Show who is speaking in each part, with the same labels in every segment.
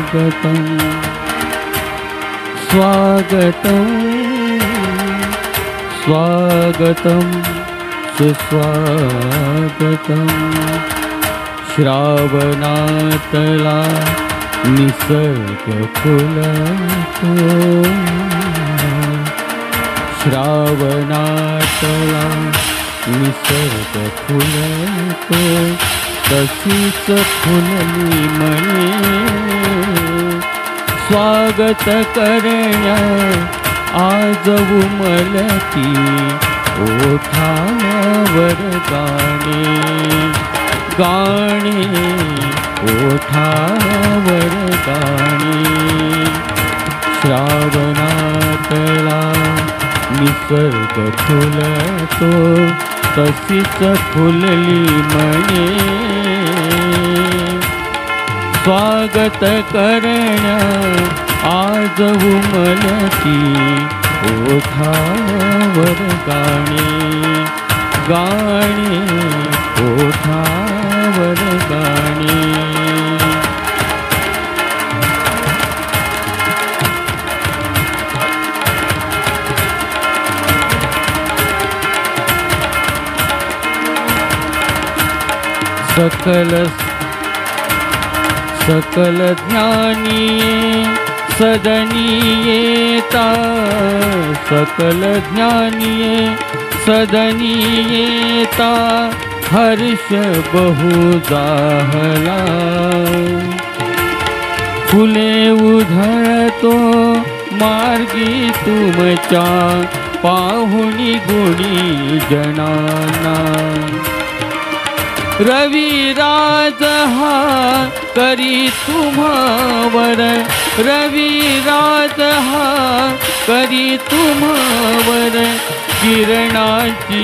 Speaker 1: स्वागतं स्वागतं सुस्वागतं श्रावणातला निसर्ग फुलतो श्रावणातला निसर्ग फुलतो तशीच फुलली मने स्वागत करण्या आज उमलती ओठावर गाणे गाणे ओठावर गाणे श्रावणातला निसर्ग फुलतो तशीच फुलली मने स्वागत करण्या आज उमलती ओठावर गाणे गाणे ओठावर गाणे सकल ज्ञानीये सदनीयेता सकल ज्ञानीये सदनीयेता हर्ष बहु जाहला फुले उधळतो मार्गी तुमच्या पाहुणी गुणी जनाना रविराज हा करी तुम्हावर रविराज हा करी तुम्हावर किरणाची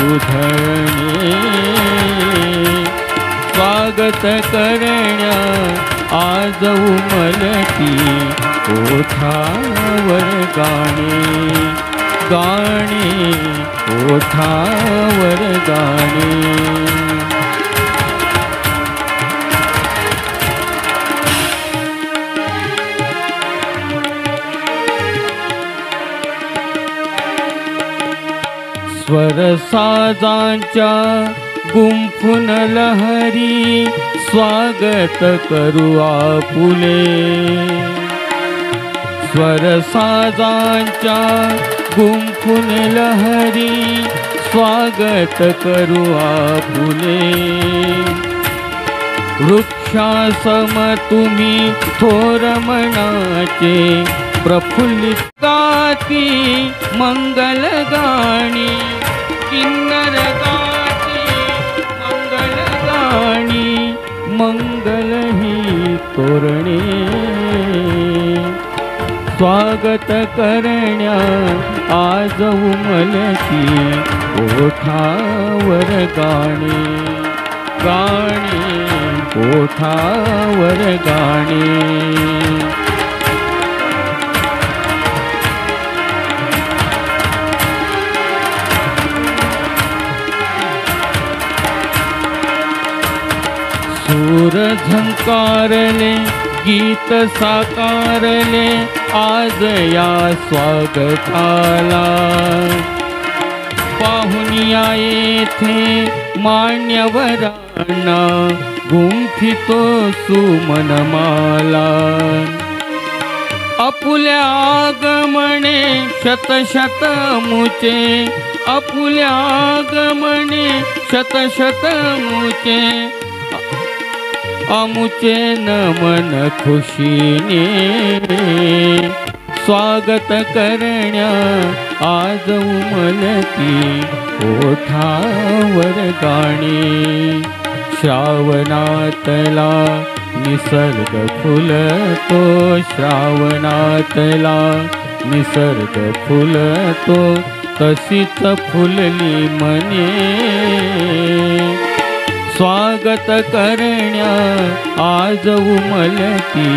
Speaker 1: उधळणे स्वागत करण्या आज उमलती ओठावर गाणे गाणे ओठावर गाणे स्वर साजांच्या गुंफून लहरी स्वागत करू आपुले स्वर साजांच्या गुंफून लहरी स्वागत करू आपुले वृक्षासम तुम्ही थोर मनाचे प्रफुल्लित गाती मंगल गाणी किन्नर गाती मंगल गाणी मंगल ही तोरणे स्वागत करण्या आज उमलती ओठावर गाणे गाणे ओठावर गाणे सूर झंकारले गीत साकारले आज या स्वागताला पाहुनिया येथे मान्यवरांना गुंफितो सुमनमाला आपुल्या आगमने शत शत मुचे आपुल्या आगमने शत शत मुचे आमुचे नमन खुशीने स्वागत करण्या आज उमलती ओठावर गाणे श्रावणातला निसर्ग फुलतो श्रावणातला निसर्ग फुलतो तशीच फुलली मने स्वागत करण्या आज उमलती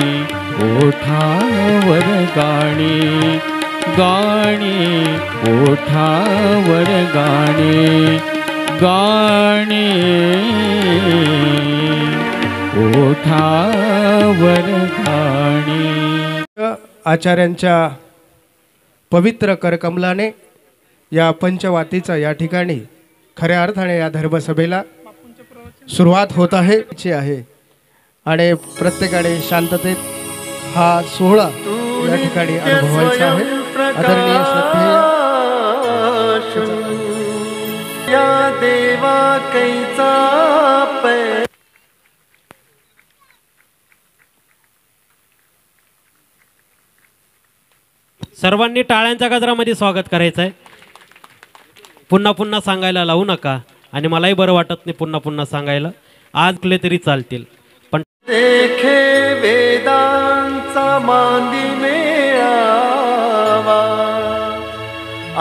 Speaker 1: ओठावर गाणे गाणे ओठावर गाणे गाणे ओठावर गाणे
Speaker 2: आचार्यांच्या पवित्र करकमलाने या पंचवातीचा या ठिकाणी खऱ्या अर्थाने या धर्मसभेला सुरुवात होत आहे आणि प्रत्येकाने शांततेत हा सोहळा या ठिकाणी अनुभवायचा आहे। आदरणीय श्रद्धेय
Speaker 3: या देवा कैचा पै
Speaker 4: सर्वांनी टाळ्यांच्या गजरामध्ये स्वागत करायचं आहे। पुन्हा पुन्हा सांगायला लावू नका आणि मलाही बरं वाटत नाही पुन्हा पुन्हा सांगायला, आज कुठले तरी चालतील पण
Speaker 3: देखे वेदांचा मांदी मेळावा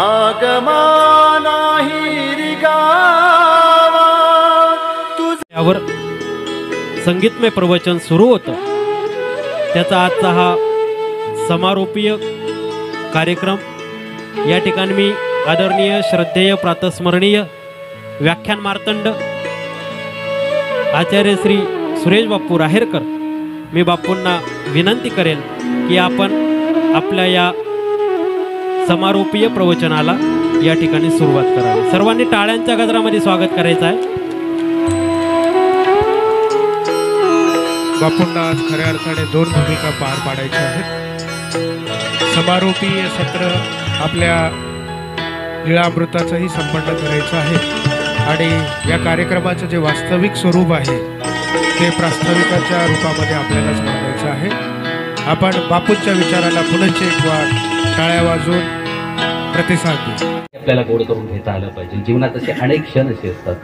Speaker 3: आगमा नाही रिगावा
Speaker 4: यावर संगीतमय प्रवचन सुरू होतं। त्याचा आजचा हा समारोपीय कार्यक्रम या ठिकाणी मी आदरणीय श्रद्धेय प्रातस्मरणीय व्याख्यान मार्तंड आचार्य श्री सुरेश बाप्पू राहेरकर, मी बाप्पूंना विनंती करेल की आपण आपल्या या समारोपीय प्रवचनाला या ठिकाणी सुरुवात करावी। सर्वांनी टाळ्यांच्या गजरामध्ये स्वागत करायचं आहे।
Speaker 2: बापूंना आज खऱ्या अर्थाने दोन भूमिका पार पाडायच्या आहेत। समारोपीय सत्र आपल्या लीळामृताचंही संपन्न करायचं आहे आणि या कार्यक्रमाचं जे वास्तविक स्वरूप आहे ते प्रास्ताविकाच्या रूपामध्ये आपल्यालाच मांडायचं आहे। आपण बापूंच्या विचाराला पुनश्च एक वार टाळ्या वाजवून प्रतिसाद देऊ।
Speaker 5: आपल्याला गोड करून घेता आलं पाहिजे। जीवनात असे अनेक क्षण असे असतात।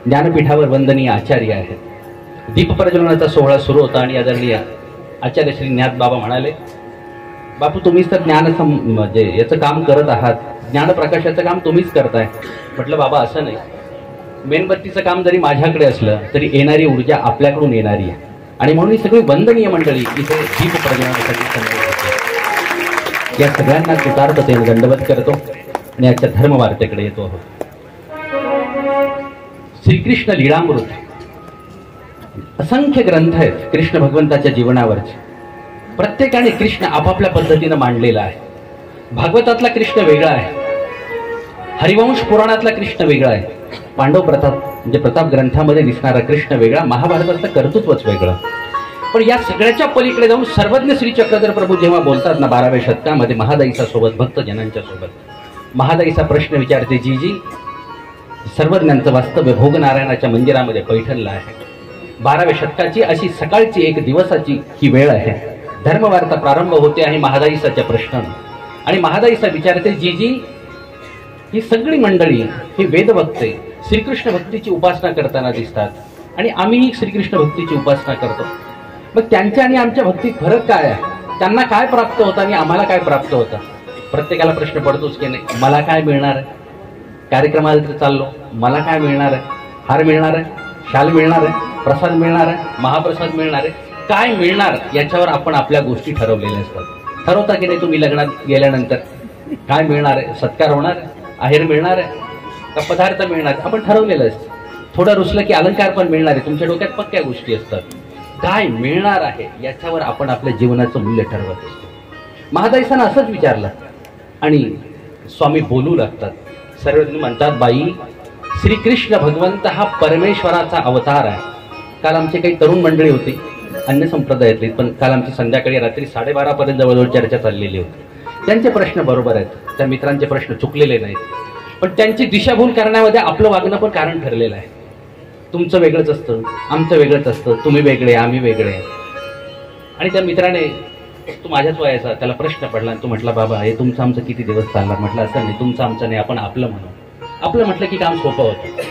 Speaker 5: ज्ञानपीठावर वंदनीय आचार्य आहेत। दीप प्रज्वलनाचा सोहळा सुरू होता आणि आदरणीय आचार्य श्री ज्ञात बाबा म्हणाले, बापू तुम्हीच तर ज्ञान म्हणजे याचं काम करत आहात, ज्ञान प्रकाशाचं काम तुम्हीच करताय। म्हटलं बाबा असं नाही, मेणबत्तीचं काम जरी माझ्याकडे असलं तरी येणारी ऊर्जा आपल्याकडून येणारी आहे आणि म्हणून ही सगळी वंदनीय मंडळी इथे दीप प्रज्वलनासाठी समोर होती। या सगळ्यांना कृतार्थतेने दंडवत करतो आणि आजच्या धर्मवार्तेकडे येतो आहोत। श्रीकृष्ण लीळामृत असंख्य ग्रंथ आहेत कृष्ण भगवंताच्या जीवनावरचे। प्रत्येकाने कृष्ण आपापल्या पद्धतीने मांडलेला आहे। भागवतातला कृष्ण वेगळा आहे, हरिवंश पुराणातला कृष्ण वेगळा आहे, पांडव प्रताप म्हणजे प्रताप ग्रंथामध्ये दिसणारा कृष्ण वेगळा, महाभारतातलं कर्तृत्वच वेगळं। पण या सगळ्याच्या पलीकडे जाऊन सर्वज्ञ श्री चक्रधर प्रभू जेव्हा बोलतात ना 12व्या शतकामध्ये महादाईचा सोबत भक्तजनांच्या सोबत, महादाईचा प्रश्न विचारते, जी सर्वज्ञांचं वास्तव्य भोगनारायणाच्या मंदिरामध्ये पैठणला आहे। 12व्या शतकाची अशी सकाळची एक दिवसाची ही वेळ आहे। धर्मवार्ता प्रारंभ होते आहे महादाईसाच्या प्रश्नाने आणि महादाईसा विचारते, जी ही सगळी मंडळी ही वेदभक्ते श्रीकृष्ण भक्तीची उपासना करताना दिसतात आणि आम्ही श्रीकृष्ण भक्तीची उपासना करतो, मग त्यांच्या आणि आमच्या भक्तीत फरक काय आहे? त्यांना काय प्राप्त होतं आणि आम्हाला काय प्राप्त होतं? प्रत्येकाला प्रश्न पडतोच की नाही, मला काय मिळणार आहे? कार्यक्रमाला तर चाललो, मला काय मिळणार आहे? हार मिळणार आहे, शाल मिळणार आहे, प्रसाद मिळणार आहे, महाप्रसाद मिळणार आहे, काय मिळणार याच्यावर आपण आपल्या गोष्टी ठरवलेल्या असतात। ठरवता की नाही तुम्ही लग्नात गेल्यानंतर काय मिळणार आहे? सत्कार होणार आहे, आहेर मिळणार आहे का पदार्थ मिळणार आहे? आपण ठरवलेलं असतं। थोडं रुसलं की अलंकार पण मिळणार आहे, तुमच्या डोक्यात पक्क्या गोष्टी असतात। काय मिळणार आहे याच्यावर आपण आपल्या जीवनाचं मूल्य ठरवत असतो। महादाईसानं असंच विचारलं आणि स्वामी बोलू लागतात। सर्वजण म्हणतात, बाई श्रीकृष्ण भगवंत हा परमेश्वराचा अवतार आहे। काल आमची काही तरुण मंडळी होती अन्य संप्रदायातली, पण काल आमची संध्याकाळी रात्री 12:30 पर्यंत जवळजवळ चर्चा चाललेली होती। त्यांचे प्रश्न बरोबर आहेत, त्या मित्रांचे प्रश्न चुकलेले नाहीत, पण त्यांची दिशाभूल करण्यामध्ये आपलं वागणं पण कारण ठरलेलं आहे। तुमचं वेगळंच असतं, आमचं वेगळंच असतं, तुम्ही वेगळे आम्ही वेगळे। आणि त्या मित्राने, तू माझ्याच वयाचा, त्याला प्रश्न पडला आणि तू म्हटला, बाबा हे तुमचं आमचं किती दिवस चालणार? म्हटलं असं नाही, तुमचं आमचं नाही, आपण आपलं म्हणू। आपलं म्हटलं की काम सोपं होतं।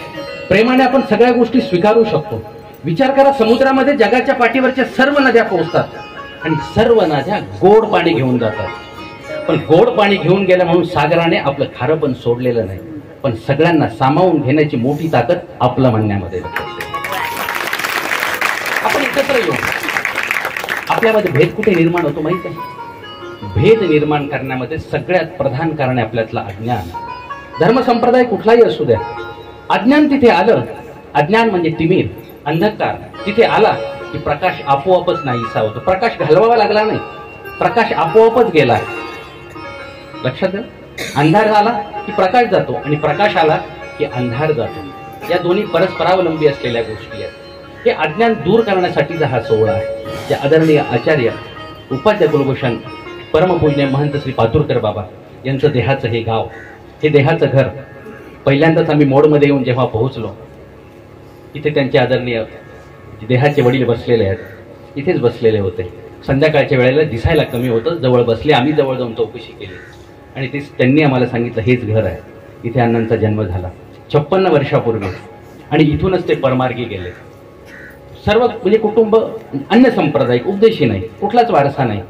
Speaker 5: प्रेमाने आपण सगळ्या गोष्टी स्वीकारू शकतो। विचार करा, समुद्रामध्ये जगाच्या पाठीवरच्या सर्व नद्या पोहोचतात आणि सर्व नद्या गोड पाणी घेऊन जातात, पण गोड पाणी घेऊन गेल्या म्हणून सागराने आपलं खारं पण सोडलेलं नाही, पण सगळ्यांना सामावून घेण्याची मोठी ताकद आपलं म्हणण्यामध्ये। आपण एकत्र येऊ। आपल्यामध्ये भेद कुठे निर्माण होतो माहिती आहे? भेद निर्माण करण्यामध्ये सगळ्यात प्रधान कारण आहे आपल्यातलं अज्ञान। धर्मसंप्रदाय कुठलाही असू द्या, अज्ञान तिथे आलं, अज्ञान म्हणजे तिमीर, अंधकार तिथे आला की प्रकाश आपोआपच नाहीसा होतो। प्रकाश घालवावा लागला नाही, प्रकाश आपोआपच गेला. लक्षात घ्या, अंधार आला की प्रकाश जातो आणि प्रकाश आला की अंधार जातो. या दोन्ही परस्परावलंबी असलेल्या गोष्टी आहेत. हे अज्ञान दूर करण्यासाठीचा हा सोहळा आहे. जे आदरणीय आचार्य उपाध्याय कुलभूषण परमपूज्य महंत श्री पातुरकर बाबा यांचं देहाचं हे गाव, हे देहाचं घर. पहिल्यांदाच आम्ही मोडमध्ये येऊन जेव्हा पोहोचलो, इथे त्यांचे आदरणीय देहाचे वडील बसलेले आहेत. इथेच बसलेले होते. संध्याकाळच्या वेळेला दिसायला कमी होतं. जवळ बसले. आम्ही जवळ जाऊन चौकशी केली आणि तेच त्यांनी आम्हाला सांगितलं हेच घर आहे. इथे अण्णांचा जन्म झाला 56 वर्षापूर्वी आणि इथूनच ते परमार्गी गेले. सर्व म्हणजे कुटुंब अन्य सांप्रदायिक, उपदेशी नाही, कुठलाच वारसा नाही,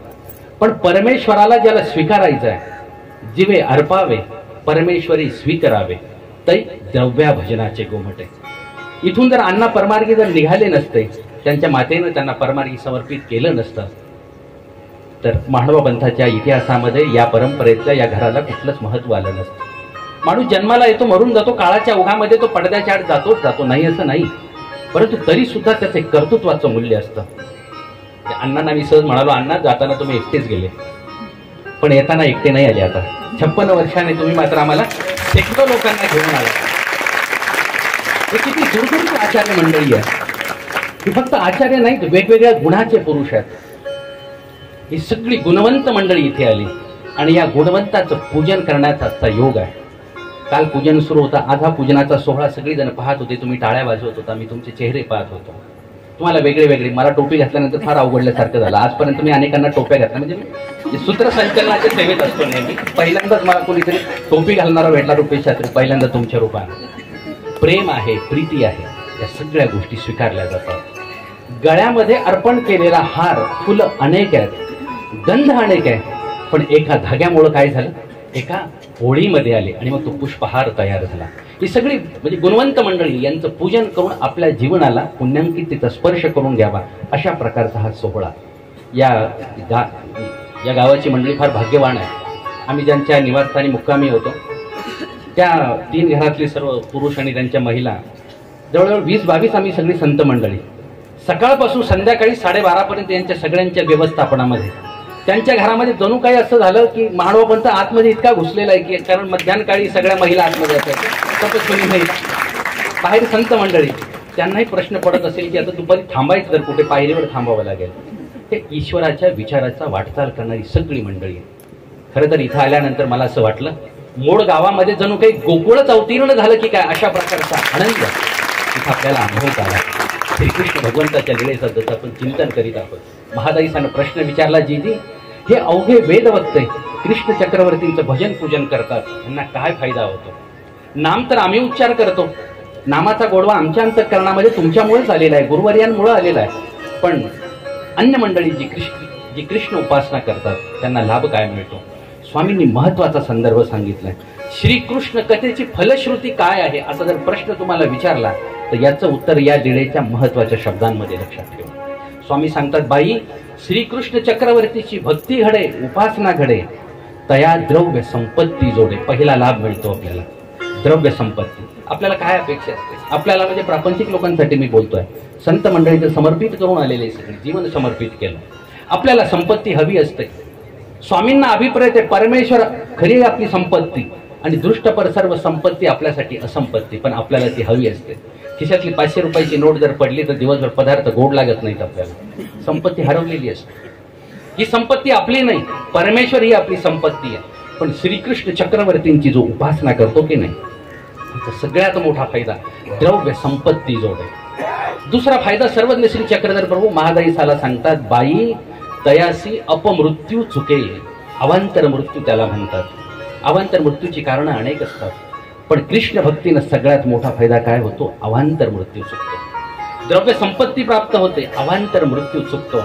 Speaker 5: पण परमेश्वराला ज्याला स्वीकारायचं आहे, जीवे अर्पावे परमेश्वरी स्वीकारावे तै द्रव्या भजनाचे गोमटे. इथून जर अण्णा परमार्गी जर निघाले नसते, त्यांच्या मातेनं त्यांना परमार्गी समर्पित केलं नसतं, तर मांडवा पंथाच्या इतिहासामध्ये या परंपरेतल्या या घराला कुठलंच महत्व आलं नसतं. माणूस जन्माला येतो, मरून जातो, काळाच्या ओघामध्ये तो पडद्याच्या आड जातोच जातो, नाही असं नाही, परंतु तरी सुद्धा त्याचे कर्तृत्वाचं मूल्य असतं. अण्णांना मी सहज म्हणालो, अण्णा जाताना तुम्ही एकटेच गेले, पण येताना एकटे नाही आले. आता 56 वर्षाने तुम्ही मात्र आम्हाला शेकडो लोकांना घेऊन आला. हे किती दूरदूरची आचार्य मंडळी आहे. ही फक्त आचार्य नाहीत, वेगवेगळ्या गुणाचे पुरुष आहेत. ही सगळी गुणवंत मंडळी इथे आली आणि या गुणवंताचं पूजन करण्याचा आजचा योग आहे. काल पूजन सुरू होता. आज हा पूजनाचा सोहळा सगळीजण पाहत होते. तुम्ही टाळ्या वाजवत होता, मी तुमचे चेहरे पाहत होतो. तुम्हाला वेगळे वेगळे, मला टोपी घातल्यानंतर फार अवघडल्यासारखं झालं. आजपर्यंत मी अनेकांना टोप्या घातल्या, म्हणजे सूत्रसंचलनाच्या सेवेत असतो नेहमी. पहिल्यांदाच मला कोणीतरी टोपी घालणारा भेटला रुपेश शास्त्री, पहिल्यांदा तुमच्या रूपाने. प्रेम आहे, प्रीती आहे, या सगळ्या गोष्टी स्वीकारल्या जातात. गळ्यामध्ये अर्पण केलेला हार, फुलं अनेक आहेत, गंध अनेक आहे, पण एका धाग्यामुळं काय झालं, एका होळीमध्ये आले आणि मग तो पुष्पहार तयार झाला. ही सगळी म्हणजे गुणवंत मंडळी यांचं पूजन करून आपल्या जीवनाला पुण्यांकितेचा स्पर्श करून घ्यावा, अशा प्रकारचा हा सोहळा. या गावाची मंडळी फार भाग्यवान आहे. आम्ही ज्यांच्या निवासस्थानी मुक्कामी होतो, त्या 3 घरातले सर्व पुरुष आणि त्यांच्या महिला, जवळजवळ 20-22 आम्ही सगळी संत मंडळी, सकाळपासून संध्याकाळी 12:30पर्यंत यांच्या सगळ्यांच्या व्यवस्थापनामध्ये. त्यांच्या घरामध्ये जणू काही असं झालं की मांडवा पंथ आतमध्ये इतका घुसलेला आहे की, कारण मध्यान्हकाळी सगळ्या महिला आतमध्ये असायच्या, तपस्विनी महिला, बाहेर संत मंडळी. त्यांनाही प्रश्न पडत असेल की आता दुपारी थांबायचं, तर कुठे पायरीवर थांबावं लागेल. हे ईश्वराच्या विचाराचा वाटचाल करणारी सगळी मंडळी आहे. खरं तर इथं आल्यानंतर मला असं वाटलं, मोड गावामध्ये जणू काही गोकुळच अवतीर्ण झालं की काय, अशा प्रकारचा आनंद इथं आपल्याला अनुभवता आला. श्रीकृष्ण भगवंताच्या लीळेचं जसं आपण चिंतन करीत आहोत. महादाईसानं प्रश्न विचारला, जीजी हे अवघे वेदवक्ते कृष्ण चक्रवर्तींचं भजन पूजन करतात, त्यांना काय फायदा होतो? नाम तर आम्ही उच्चार करतो, नामाचा गोडवा आमच्या अंतःकरणामध्ये तुमच्यामुळेच आलेला आहे, गुरुवर्यांमुळे आलेला आहे, पण अन्य मंडळी जी कृष्ण उपासना करतात त्यांना लाभ काय मिळतो? स्वामींनी महत्वाचा संदर्भ सांगितलाय. श्रीकृष्ण कथेची फलश्रुती काय आहे असा जर प्रश्न तुम्हाला विचारला तर याचं उत्तर या लीळेच्या महत्वाच्या शब्दांमध्ये लक्षात ठेवा. स्वामी सांगतात, बाई श्रीकृष्ण चक्रवर्तीची भक्ती घडे, उपासना घडे, तया द्रव्य संपत्ती जोडे. पहिला लाभ मिळतो आपल्याला, द्रव्य संपत्ती. आपल्याला काय अपेक्षा असते? आपल्याला म्हणजे प्रापंचिक लोकांसाठी मी बोलतोय, संत मंडळीचं समर्पित करून आलेले सगळे जीवन समर्पित केलं. आपल्याला संपत्ती हवी असते. स्वामींना अभिप्रेत आहे, परमेश्वर खरी आपली संपत्ती आणि दृष्टपर सर्व संपत्ती आपल्यासाठी असंपत्ती, पण आपल्याला ती हवी असते. खिशातली 500 रुपयाची नोट जर पडली तर दिवसभर पदार्थ गोड लागत नाहीत आपल्याला. संपत्ती हरवलेली असते. ही संपत्ती आपली नाही, परमेश्वर ही आपली संपत्ती आहे. पण श्रीकृष्ण चक्रवर्तींची जो उपासना करतो की नाही, सगळ्यात मोठा फायदा द्रव्य संपत्ती जोडे. दुसरा फायदा सर्वज्ञ श्री चक्रधर प्रभू महादाई साला सांगतात, बाई तयासी अपमृत्यू चुके. अवांतर मृत्यू त्याला म्हणतात. अवांतर मृत्यूची कारणं अनेक असतात, पण कृष्ण भक्तीनं सगळ्यात मोठा फायदा काय होतो? अवांतर मृत्यू चुकतो. द्रव्य संपत्ती प्राप्त होते, अवांतर मृत्यू चुकतो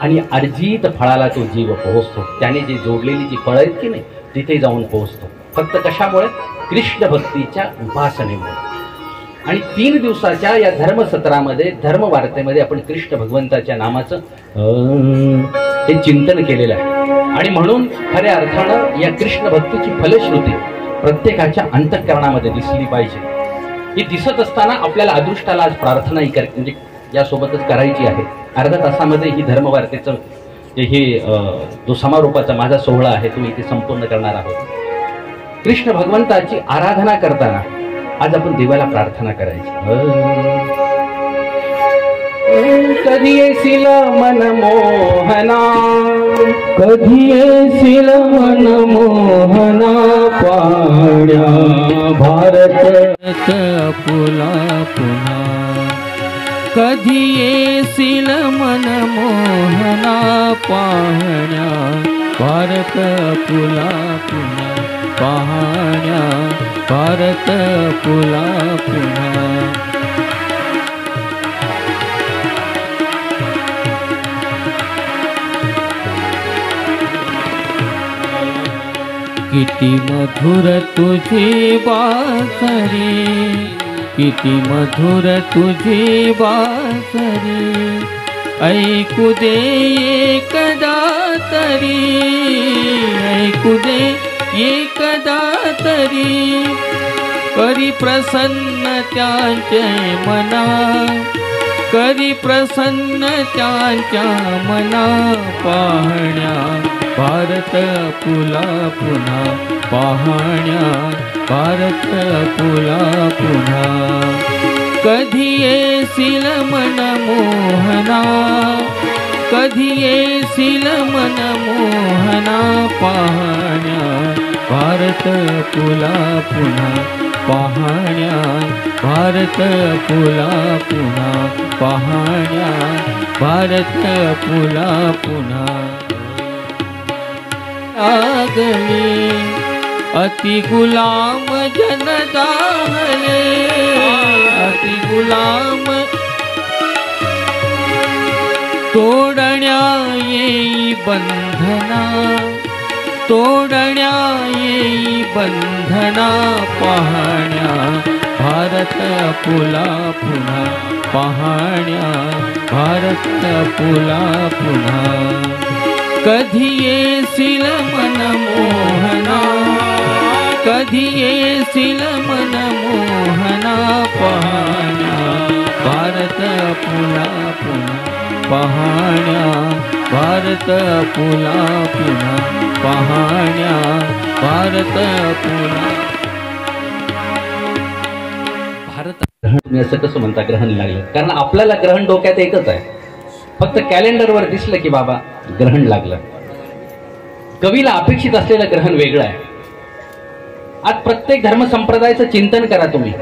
Speaker 5: आणि अर्जित फळाला तो जीव पोहोचतो. त्याने जी जोडलेली जी फळं आहेत की नाही तिथे जाऊन पोहोचतो. फक्त कशामुळे? कृष्ण भक्तीच्या उपासनेमुळे. आणि 3 दिवसाच्या या धर्मसत्रामध्ये, धर्मवार्तेमध्ये आपण कृष्ण भगवंताच्या नामाचं हे चिंतन केलेलं आहे. आणि म्हणून खऱ्या अर्थानं या कृष्ण भक्तीची फलश्रुती प्रत्येकाच्या अंतःकरणामध्ये दिसली पाहिजे. ही दिसत असताना आपल्याला अदृष्टाला आज प्रार्थनाही म्हणजे यासोबतच करायची आहे. अर्ध्या तासामध्ये ही धर्मवार्तेचं हे जो समारोपाचा माझा सोहळा आहे तो इथे संपूर्ण करणार आहोत. कृष्ण भगवंताची आराधना करताना आज आपण देवाला प्रार्थना करायची. कधी येशील मन मोहना,
Speaker 1: कधी येशील मन मोहना, पाहण्या भारत आपुला पुन्हा. कधी येशील मन मोहना, पाहण्या भारत आपुला पुन्हा. पाहण्या भारत आपुला पुन्हा. किती मधुर तुझी बासरी, किती मधुर तुझी बासरी. ऐकू दे एकदा तरी, ऐकू दे एकदा तरी. करी प्रसन्न त्यांचे मना, करी प्रसन्न त्यांच्या मना. पाहण्या भारत आपुला पुन्हा. पाहण्या भारत आपुला पुन्हा. कधी येशील मन मोहना, कधी येशील मन मोहना. पाहण्या भारत आपुला पुन्हा. पाहण्या भारत आपुला पुन्हा. पाहण्या भारत आपुला पुन्हा. आगले अति गुलाम जन दाहले, अति गुलाम तोडण्या येई बंधना, तोडण्या येई बंधना. पाहण्या भारत आपुला पुन्हा. पाहण्या भारत आपुला पुन्हा. कधी येशील मन मोहना, कधी येशील मन मोहना. पाहण्या भारत आपुला पुन्हा. पाहण्या भारत आपुला पुन्हा. पाहण्या भारत आपुला.
Speaker 5: भारत ग्रहण तुम्ही असं कसं म्हणता ग्रहण लागलं? कारण आपल्याला ग्रहण डोक्यात एकच आहे, फक्त कॅलेंडरवर दिसलं की बाबा ग्रहण लागलं. कवीला अपेक्षित असलेलं ग्रहण वेगळं आहे. आज प्रत्येक धर्म संप्रदायाचं चिंतन करा तुम्ही.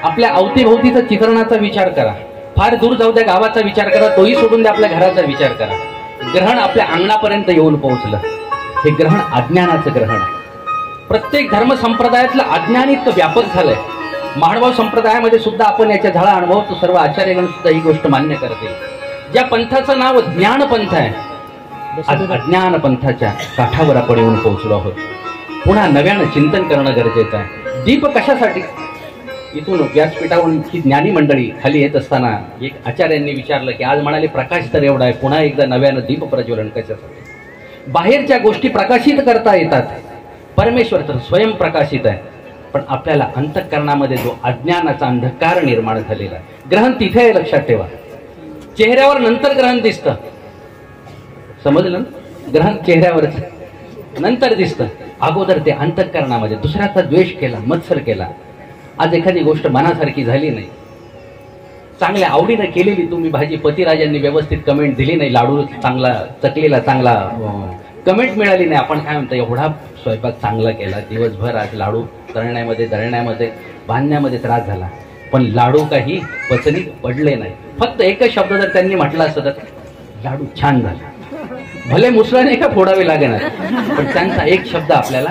Speaker 5: आपल्या अवतीभोवतीचा चित्रणाचा विचार करा. फार दूर जाऊ द्या, गावाचा विचार करा, तोही सोडून द्या, आपल्या घराचा विचार करा. ग्रहण आपल्या अंगणापर्यंत येऊन पोहोचलं. हे ग्रहण अज्ञानाचं ग्रहण आहे. प्रत्येक धर्म संप्रदायातलं अज्ञान इतकं व्यापक झालंय. महानुभाव संप्रदायामध्ये सुद्धा आपण याच्या झाडा अनुभवतो. सर्व आचार्यगण सुद्धा ही गोष्ट मान्य करते. ज्या पंथाचं नाव ज्ञानपंथ आहे, आज अज्ञान पंथाच्या काठावर आपण येऊन पोहोचलो आहोत. पुन्हा नव्यानं चिंतन करणं गरजेचं आहे. दीप कशासाठी? इथून व्यासपीठावरून ही ज्ञानी मंडळी खाली येत असताना एक आचार्यांनी विचारलं की आज म्हणाले प्रकाश तर एवढा आहे, पुन्हा एकदा नव्यानं दीप प्रज्वलन कशासाठी? बाहेरच्या गोष्टी प्रकाशित करता येतात, परमेश्वर तर स्वयं प्रकाशित आहे. पण आपल्याला अंतःकरणामध्ये जो अज्ञानाचा अंधकार निर्माण झालेला आहे. ग्रहण तिथे आहे, लक्षात ठेवा. चेहऱ्यावर नंतर ग्रहण दिसतं, समजलं? ग्रहण चेहऱ्यावरच नंतर दिसतं. अगोदर ते अंतःकरणामध्ये दुसऱ्याचा द्वेष केला, मत्सर केला. आज एखादी गोष्ट मनासारखी झाली नाही, चांगल्या आवडीनं केलेली तुम्ही भाजी, पतिराजांनी व्यवस्थित कमेंट दिली नाही, लाडू चांगला चकलीला चांगला कमेंट मिळाली नाही, आपण काय म्हणतो एवढा स्वयंपाक चांगला केला, दिवसभर आज लाडू तळण्यामध्ये दळण्यामध्ये बांधण्यामध्ये त्रास झाला, पण लाडू काही पचनीत पडले नाही. फक्त एकच शब्द जर त्यांनी म्हटला असतं तर लाडू छान झाला, भले मुसळाने का फोडावे लागणार, पण त्यांचा एक शब्द आपल्याला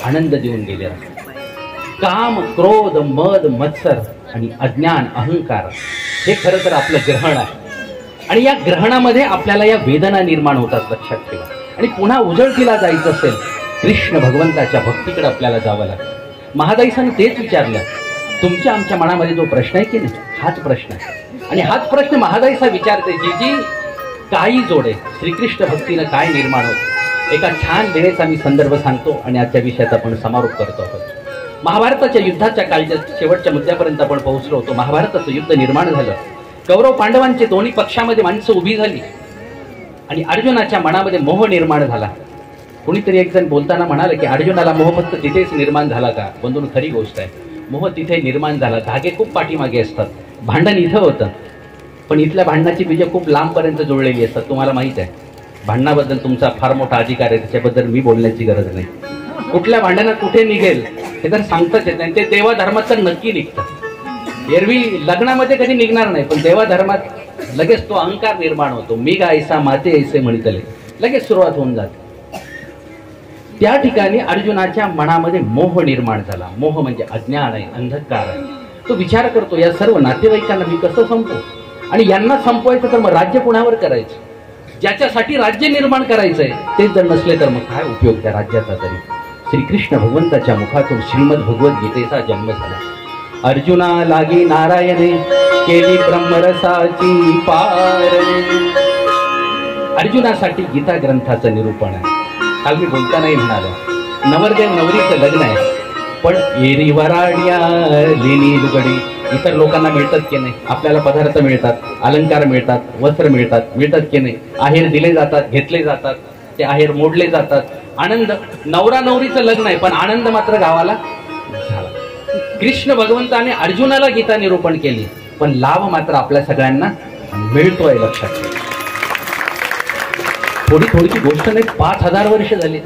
Speaker 5: आनंद देऊन गेलेला. काम, क्रोध, मद, मत्सर आणि अज्ञान, अहंकार हे खरं तर आपलं ग्रहण आहे. आणि या ग्रहणामध्ये आपल्याला या वेदना निर्माण होतात, लक्षात ठेवा. आणि पुन्हा उजळतीला जायचं असेल, कृष्ण भगवंताच्या भक्तीकडे आपल्याला जावं लागतं. महादाईसानं तेच विचारलं, तुमच्या आमच्या मनामध्ये जो प्रश्न आहे की नाही, हाच प्रश्न आहे. आणि हाच प्रश्न महादाईसा विचारते, जी काही जोडे श्रीकृष्ण भक्तीनं काय निर्माण होत. एका छान वेळेचा मी संदर्भ सांगतो आणि आजच्या विषयाचा आपण समारोप करतो आहोत. महाभारताच्या युद्धाच्या काळच्या शेवटच्या मुद्द्यापर्यंत आपण पोहोचलो होतो. महाभारताचं युद्ध निर्माण झालं. कौरव पांडवांचे दोन्ही पक्षामध्ये माणसं उभी झाली आणि अर्जुनाच्या मनामध्ये मोह निर्माण झाला. कुणीतरी एक जण बोलताना म्हणाले की अर्जुनाला मोह फक्त तिथेच निर्माण झाला का? बंधून खरी गोष्ट आहे, मोह तिथे निर्माण झाला. धागे खूप पाठीमागे असतात. भांडण इथं होतं, पण इथल्या भांडणाची बीजं खूप लांबपर्यंत जुळलेली असतात. तुम्हाला माहीत आहे, भांडणाबद्दल तुमचा फार मोठा अधिकार आहे, त्याच्याबद्दल मी बोलण्याची गरज नाही. कुठल्या भांडणात कुठे निघेल हे तर सांगताच येत नाही. ते देवा धर्मात तर नक्की निघतं. एरवी लग्नामध्ये कधी निघणार नाही, पण देवा धर्मात लगेच तो अहंकार निर्माण होतो. मी गा ऐसा माते ऐसे म्हणितले, लगेच सुरुवात होऊन जाते. त्या ठिकाणी अर्जुनाच्या मनामध्ये मोह निर्माण झाला. मोह म्हणजे अज्ञान आहे, अंधकार आहे. तो विचार करतो, या सर्व नातेवाईकांना मी कसं संपवू, आणि यांना संपवायचं तर मग राज्य कुणावर करायचं? ज्याच्यासाठी राज्य निर्माण करायचंय तेच जर नसले तर मग काय उपयोग त्या राज्याचा? तरी श्रीकृष्ण भगवंताच्या मुखातून श्रीमद भगवद्गीतेचा जन्म झाला. अर्जुना लागी नारायणे केली ब्रह्मरसाची पार. अर्जुनासाठी गीता ग्रंथाचं निरूपण आहे. काल मी बोलतानाही म्हणालो, नवरदेव नवरीचं लग्न आहे, पण एरी वराड्या लेणी लुगडी इतर लोकांना मिळतात की नाही? आपल्याला पदार्थ मिळतात, अलंकार मिळतात, वस्त्र मिळतात की नाही? आहेर दिले जातात, घेतले जातात, ते आहेर मोडले जातात. आनंद, नवरा नवरीचं लग्न आहे, पण आनंद मात्र गावाला झाला. कृष्ण भगवंताने अर्जुनाला गीता निरूपण केली, पण लाभ मात्र आपल्या सगळ्यांना मिळतोय. लक्षात ठेवा, थोडी थोडीची गोष्ट नाही, 5000 वर्ष झाली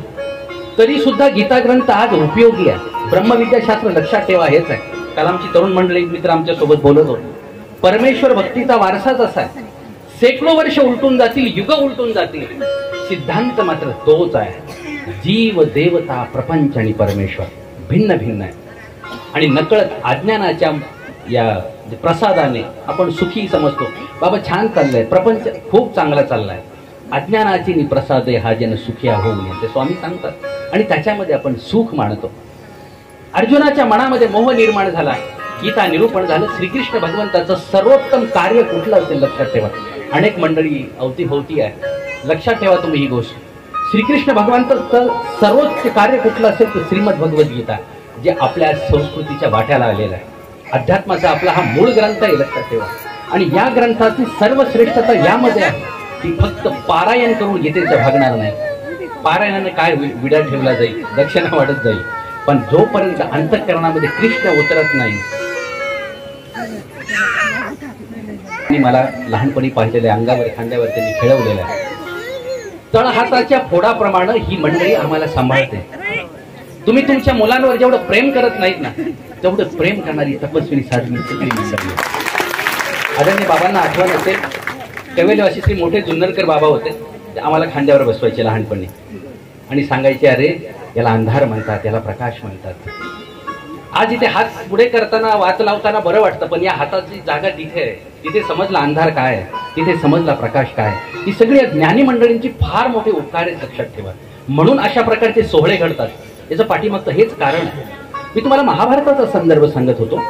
Speaker 5: तरी सुद्धा गीता ग्रंथ आज उपयोगी आहे. ब्रह्मविद्याशास्त्र लक्षात ठेवा हेच आहे. काल आमची तरुण मंडळी मित्र आमच्या सोबत बोलत होते, परमेश्वर भक्तीचा वारसाच असा आहे. शेकडो वर्ष उलटून जातील, युग उलटून जातील, सिद्धांत मात्र तोच आहे. जीव, देवता, प्रपंच आणि परमेश्वर भिन्न भिन्न आहे. आणि नकळत अज्ञानाच्या या प्रसादाने आपण सुखी समजतो. बाबा छान चाललंय, प्रपंच खूप चांगला चाललाय, अज्ञानाची प्रसादे हा जन सुखिया होऊ नये, ते स्वामी सांगतात, आणि त्याच्यामध्ये आपण सुख मानतो. अर्जुनाच्या मनामध्ये मोह निर्माण झाला, गीता निरूपण झालं. श्रीकृष्ण भगवंताचं सर्वोत्तम कार्य कुठलं असेल लक्षात ठेवा. अनेक मंडळी अवतीभोवती आहे, लक्षात ठेवा तुम्ही ही गोष्ट. श्रीकृष्ण भगवंताचं सर्वोच्च कार्य कुठलं असेल तर श्रीमद भगवद्गीता, जे आपल्या संस्कृतीच्या वाट्याला आलेला आहे. अध्यात्माचा आपला हा मूळ ग्रंथ आहे, लक्षात ठेवा. आणि या ग्रंथाची सर्वश्रेष्ठता यामध्ये आहे की फक्त पारायण करून गीतेचं भागणार नाही. पारायणाने काय विडा ठेवला जाईल, दक्षिणा वाढत जाईल, पण जोपर्यंत अंतःकरणामध्ये कृष्ण उतरत नाही. मी मला लहानपणी पाहिलेलं आहे, अंगावर खांद्यावर त्यांनी खेळवलेलं आहे. तळहाताच्या फोडाप्रमाणे ही मंडळी आम्हाला सांभाळते. तुम्ही तुमच्या मुलांवर जेवढं प्रेम करत नाहीत ना, तेवढं प्रेम करणारी तपस्वी साधवी सगळी मंडळी. आदरणीय बाबांना आठवण असेल, कवेलवासी श्री मोठे जुन्नरकर बाबा होते, ते आम्हाला खांद्यावर बसवायचे लहानपणी आणि सांगायचे, अरे याला अंधार म्हणतात, याला प्रकाश म्हणतात. आज इथे हात पुढे करताना, वात लावताना बरं वाटतं, पण या हाताची जागा तिथे आहे. तिथे समजला अंधार काय आहे, तिथे समजला प्रकाश काय आहे. ही सगळी ज्ञानी मंडळींची फार मोठे उपकार आहेत, लक्षात ठेवा. म्हणून अशा प्रकारचे सोहळे घडतात. याचं पाठीमागचं हेच कारण आहे. मी तुम्हाला महाभारताचा संदर्भ सांगत होतो.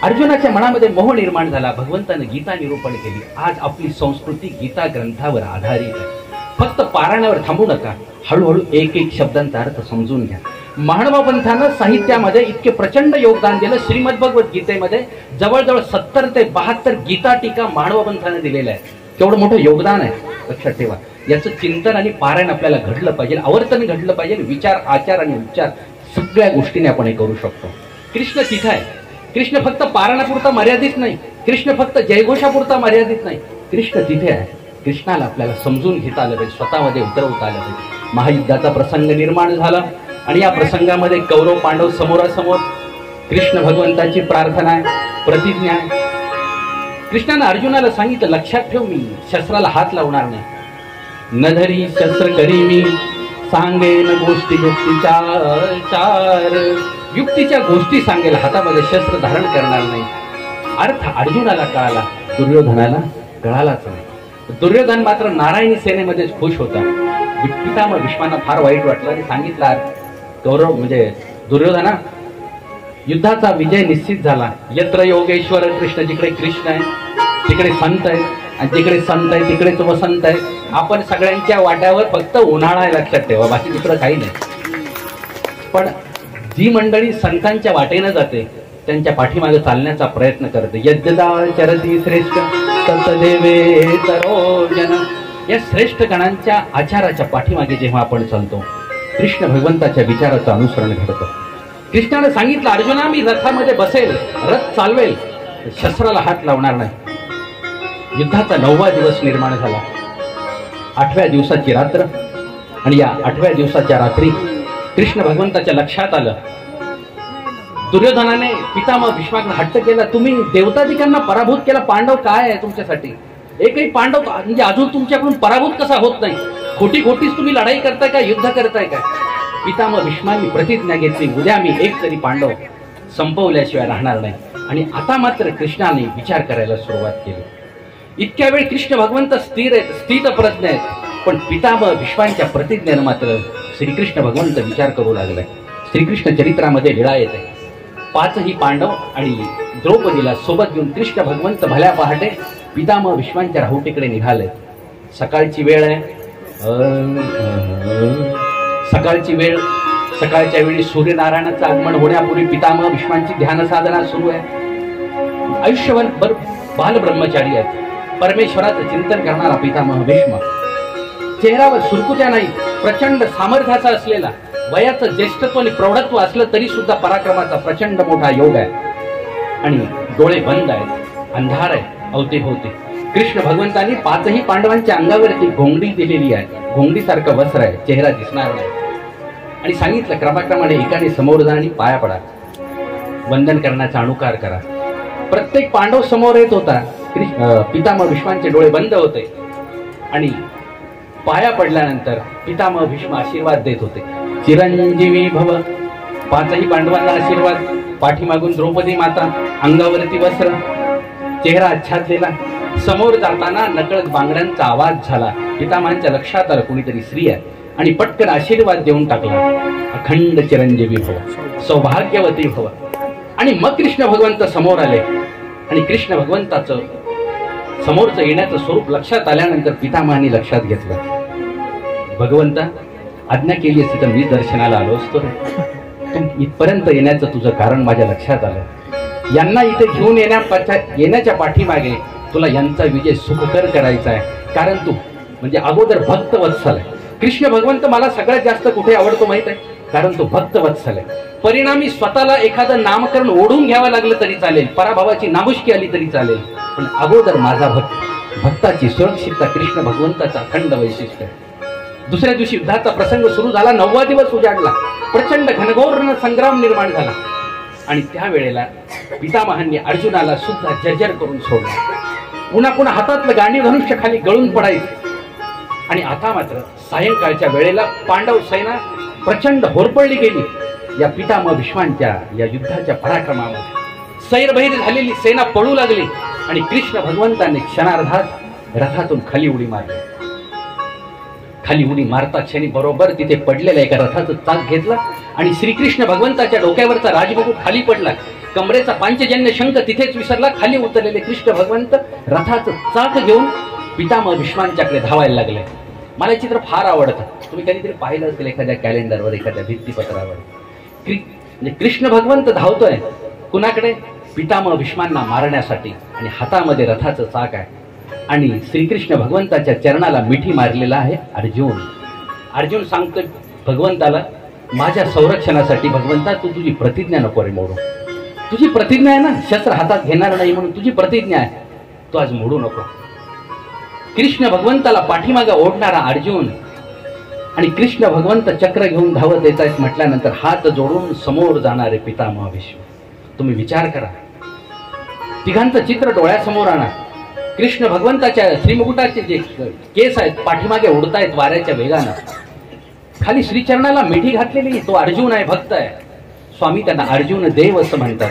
Speaker 5: अर्जुनाच्या मनामध्ये मोह निर्माण झाला, भगवंताने गीता निरूपण केली. आज आपली संस्कृती गीता ग्रंथावर आधारित आहे. फक्त पारायणावर थांबू नका, हळूहळू एक एक शब्दांचा अर्थ समजून घ्या. महानुभाव पंथानं साहित्यामध्ये इतके प्रचंड योगदान दिलं. श्रीमद भगवद्गीतेमध्ये जवळजवळ 70 ते 72 गीता टीका महानुभाव पंथानं दिलेल्या आहे. केवढं मोठं योगदान आहे, लक्षात ठेवा. याचं चिंतन आणि पारायण आपल्याला घडलं पाहिजे, आवर्तन घडलं पाहिजे. विचार, आचार आणि उपचार सगळ्या गोष्टीने आपण हे करू शकतो. कृष्ण तिथं आहे. कृष्ण फक्त पारायणापुरता मर्यादित नाही, कृष्ण फक्त जयघोषापुरता मर्यादित नाही. कृष्ण तिथे आहे. कृष्णाला आपल्याला समजून घेता आलं पाहिजे, स्वतःमध्ये उतरवता आलं पाहिजे. महायुद्धाचा प्रसंग निर्माण झाला आणि या प्रसंगामध्ये कौरव पांडव समोरासमोर. कृष्ण भगवंताची प्रार्थना आहे, प्रतिज्ञा आहे. कृष्णाने अर्जुनाला सांगितलं, लक्षात ठेव, मी शस्त्राला हात लावणार नाही. न धरी शस्त्र करी मी, सांगेन गोष्टी युक्तीच्या चार. युक्तीच्या गोष्टी सांगेल, हातामध्ये शस्त्र धारण करणार नाही. अर्थ अर्जुनाला कळाला, दुर्योधनाला कळालाच नाही. दुर्योधन मात्र नारायणी सेनेमध्येच खुश होता. पितामह भीष्मांना फार वाईट वाटलं आणि सांगितलं, कौरव म्हणजे दुर्योधना, युद्धाचा विजय निश्चित झाला. यत्र योगेश्वर कृष्ण, जिकडे कृष्ण आहे तिकडे संत आहे, आणि जिकडे संत आहे तिकडेच वसंत आहे. आपण सगळ्यांच्या वाट्यावर फक्त उन्हाळा आहे, लक्षात ठेवा, बाकी दुसरं काही नाही. पण जी मंडळी संतांच्या वाटेनं जाते त्यांच्या पाठीमागे चालण्याचा प्रयत्न करते. यद्यदा चरती श्रेष्ठ तत्देवे तरो जन. या श्रेष्ठ गणांच्या आचाराच्या पाठीमागे जेव्हा आपण चालतो, कृष्ण भगवंताच्या विचाराचं अनुसरण घडतं. कृष्णाने सांगितलं, अर्जुना मी रथामध्ये बसेल, रथ चालवेल, शस्त्राला हात लावणार नाही. युद्धाचा 9वा दिवस निर्माण झाला. 8व्या दिवसाची रात्र, आणि या 8व्या दिवसाच्या रात्री कृष्ण भगवंताच्या लक्षात आलं, दुर्योधनाने पितामह भीष्माकडे हट्ट केला, तुम्ही देवतादिकांना पराभूत केला, पांडव काय आहे तुमच्यासाठी? एकही पांडव म्हणजे अजून तुमच्याकडून पराभूत कसा होत नाही? खोटी खोटीच तुम्ही लढाई करताय का, युद्ध करताय का? पितामह भीष्मांनी प्रतिज्ञा घेतली, उद्या मी एक तरी पांडव संपवल्याशिवाय राहणार नाही. आणि आता मात्र कृष्णाने विचार करायला सुरुवात केली. इतक्या वेळ कृष्ण भगवंत स्थिर आहेत, स्थितप्रज्ञ आहेत, पण पितामह भीष्मांच्या प्रतिज्ञेनं मात्र श्रीकृष्ण भगवंत विचार करू लागलाय. श्रीकृष्ण चरित्रामध्ये लीळा येते. 5ही पांडव आणि द्रौपदीला सोबत घेऊन कृष्ण भगवंत भल्या पहाटे पितामह भीष्मांच्या राहुटीकडे निघाले. सकाळची वेळ आहे. सकाळच्या वेळी सूर्यनारायणाचं आगमन होण्यापूर्वी पितामह भीष्मांची ध्यान साधना सुरू आहे. आयुष्यभर बालब्रह्मचारी आहेत. परमेश्वराचं चिंतन करणारा पितामह भीष्म, चेहऱ्यावर सुरकुत्या नाही, प्रचंड सामर्थ्याचा असलेला, वयाचं ज्येष्ठत्व आणि प्रौढत्व असलं तरी सुद्धा पराक्रमाचा प्रचंड मोठा योग आहे. आणि डोळे बंद आहेत, अंधार आहे अवतीभोवती. कृष्ण भगवंतांनी 5ही पांडवांच्या अंगावरती घोंगडी दिलेली आहे. घोंगडीसारखं वस्त्र आहे, चेहरा दिसणार नाही. आणि सांगितलं, क्रमाक्रमाने एकाने समोर जा आणि पाया पडा, वंदन करण्याचा अनुकार करा. प्रत्येक पांडव समोर येत होता. पितामह भीष्मांचे डोळे बंद होते आणि पाया पडल्यानंतर पितामह भीष्म आशीर्वाद देत होते. चिरंजीवी भव. 5ही पांडवांना आशीर्वाद. पाठीमागून द्रौपदी माता, अंगावरती वस्त्र, चेहरा आच्छादलेला. समोर जाताना नकळत बांगड्यांचा आवाज झाला. पितामहांच्या लक्षात आलं कोणीतरी स्त्री आहे आणि पटकन आशीर्वाद देऊन टाकला, अखंड चिरंजीवी भव, सौभाग्यवती भव. आणि मग कृष्ण भगवंत समोर आले आणि कृष्ण भगवंताचं समोरचं येण्याचं स्वरूप लक्षात आल्यानंतर पितामहांनी लक्षात घेतलं, भगवंता आज्ञा केली असती तर मी दर्शनाला आलो असतो. इथपर्यंत येण्याचं तुझं कारण माझ्या लक्षात आलं. यांना इथे घेऊन येण्याच्या पाठीमागे तुला यांचा विजय सुखकर करायचा आहे. कारण तू म्हणजे अगोदर भक्त वत्सल आहे. कृष्ण भगवंत मला सगळ्यात जास्त कुठे आवडतो माहित आहे? कारण तो भक्त वत्सल आहे. परिणामी स्वतःला एखादं नामकरण ओढून घ्यावं लागलं तरी चालेल, पराभवाची नामुष्की आली तरी चालेल, पण अगोदर माझा भक्ताची सुरक्षितता कृष्ण भगवंताचा अखंड वैशिष्ट्य आहे. दुसऱ्या दिवशी युद्धाचा प्रसंग सुरू झाला. 9वा दिवस उजाडला. प्रचंड घनघोर संग्राम निर्माण झाला. आणि त्यावेळेला पितामहांनी अर्जुनाला सुद्धा जर्जर करून सोडला. पुन्हा हातातलं गांडीव धनुष्य खाली गळून पडायचं. आणि आता मात्र सायंकाळच्या वेळेला पांडव सेना प्रचंड होरपळली गेली या पितामह भीष्मांच्या या युद्धाच्या पराक्रमामध्ये. सैरभैर झालेली सेना पळू लागली आणि कृष्ण भगवंताने क्षणार्धात रथातून खाली उडी मारली. खाली उडी मारता क्षणी बरोबर तिथे पडलेल्या एका रथाचं चाक घेतला आणि श्रीकृष्ण भगवंताच्या डोक्यावरचा राजमुकुट खाली पडला. कमरेचा पांचजन्य शंख तिथेच विसरला. खाली उतरलेले कृष्ण भगवंत रथाचं चाक घेऊन पितामह भीष्मांच्याकडे धावायला लागले. मला चित्र फार आवडतं. तुम्ही कधीतरी पाहिलं असेल एखाद्या कॅलेंडरवर, एखाद्या भित्तीपत्रावर. म्हणजे कृष्ण भगवंत धावतोय कुणाकडे? पितामह भीष्मांना मारण्यासाठी. आणि हातामध्ये रथाचं चाक आहे आणि श्रीकृष्ण भगवंताच्या चरणाला मिठी मारलेला आहे अर्जुन. अर्जुन सांगतोय भगवंताला, माझ्या संरक्षणासाठी भगवंता तू तुझी प्रतिज्ञा नको रे मोडू. तुझी प्रतिज्ञा आहे ना, शस्त्र हातात घेणार नाही म्हणून तुझी प्रतिज्ञा आहे, तू आज मोडू नको. कृष्ण भगवंताला पाठीमागा ओढणारा अर्जुन आणि कृष्ण भगवंत चक्र घेऊन धावत येत आहेत म्हटल्यानंतर हात जोडून समोर जाणारे पितामह भीष्म. तुम्ही विचार करा, तिघांचं चित्र डोळ्यासमोर आणा. कृष्ण भगवंताच्या श्रीमुकुटाचे जे केस आहेत पाठीमागे उडतायत वाऱ्याच्या वेगानं. खाली श्रीचरणाला मिठी घातलेली तो अर्जुन आहे, भक्त आहे. स्वामी त्यांना अर्जुन देव असं म्हणतात.